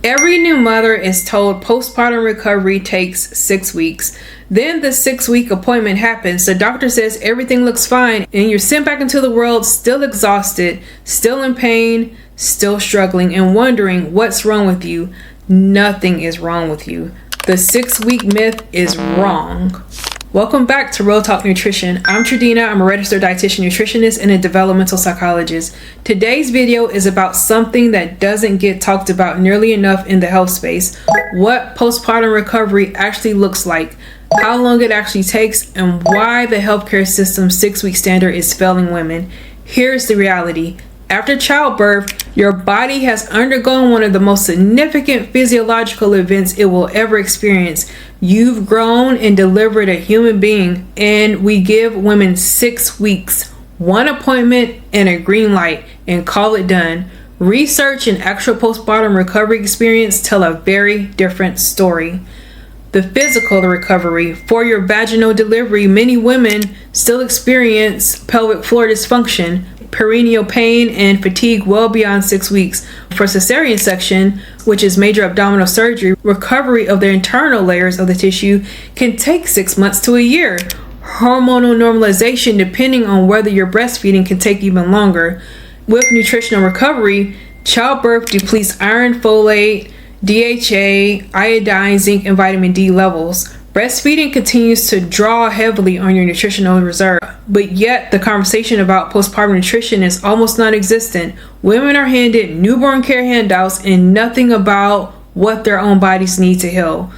Every new mother is told postpartum recovery takes 6 weeks. Then the 6-week appointment happens. The doctor says everything looks fine, and you're sent back into the world still exhausted, still in pain, still struggling, and wondering what's wrong with you. Nothing is wrong with you. The 6-week myth is wrong. Welcome back to Real Talk Nutrition. I'm Tradina. I'm a registered dietitian nutritionist and a developmental psychologist. Today's video is about something that doesn't get talked about nearly enough in the health space: what postpartum recovery actually looks like, how long it actually takes, and why the healthcare system's 6-week standard is failing women. Here's the reality. After childbirth, your body has undergone one of the most significant physiological events it will ever experience. You've grown and delivered a human being, and we give women 6 weeks, one appointment, and a green light, and call it done. Research and actual postpartum recovery experience tell a very different story. The physical recovery. For your vaginal delivery, many women still experience pelvic floor dysfunction, perineal pain, and fatigue well beyond 6 weeks. For cesarean section, which is major abdominal surgery, recovery of the internal layers of the tissue can take 6 months to a year. Hormonal normalization, depending on whether you're breastfeeding, can take even longer. With nutritional recovery, childbirth depletes iron, folate, DHA, iodine, zinc, and vitamin D levels. Breastfeeding continues to draw heavily on your nutritional reserve, but yet the conversation about postpartum nutrition is almost non-existent. Women are handed newborn care handouts and nothing about what their own bodies need to heal.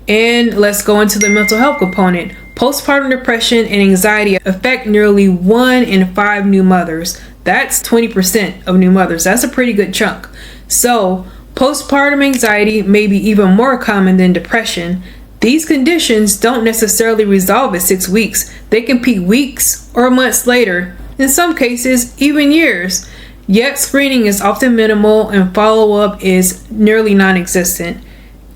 And let's go into the mental health component. Postpartum depression and anxiety affect nearly 1 in 5 new mothers. That's 20% of new mothers. That's a pretty good chunk. So, postpartum anxiety may be even more common than depression. These conditions don't necessarily resolve at 6 weeks. They can peak weeks or months later, in some cases even years. Yet screening is often minimal and follow-up is nearly non-existent.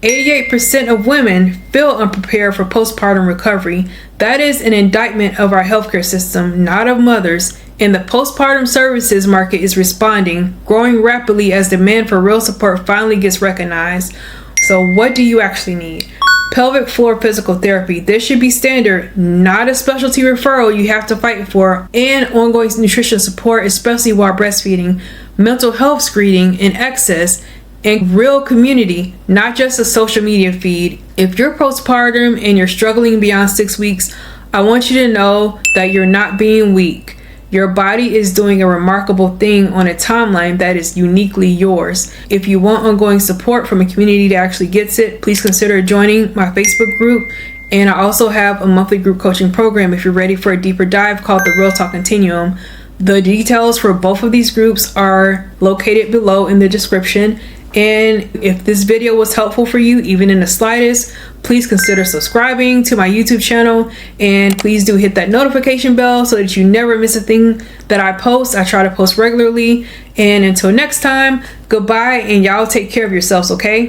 88% of women feel unprepared for postpartum recovery. That is an indictment of our healthcare system, not of mothers. And the postpartum services market is responding, growing rapidly as demand for real support finally gets recognized. So what do you actually need? Pelvic floor physical therapy. This should be standard, not a specialty referral you have to fight for. And ongoing nutrition support, especially while breastfeeding. Mental health screening and access, and real community, not just a social media feed. If you're postpartum and you're struggling beyond 6 weeks, I want you to know that you're not being weak. Your body is doing a remarkable thing on a timeline that is uniquely yours. If you want ongoing support from a community that actually gets it, please consider joining my Facebook group. And I also have a monthly group coaching program if you're ready for a deeper dive called the Real Talk Continuum. The details for both of these groups are located below in the description. And if this video was helpful for you, even in the slightest, please consider subscribing to my YouTube channel, and please do hit that notification bell so that you never miss a thing that I post. I try to post regularly. And until next time, goodbye, and y'all take care of yourselves, okay?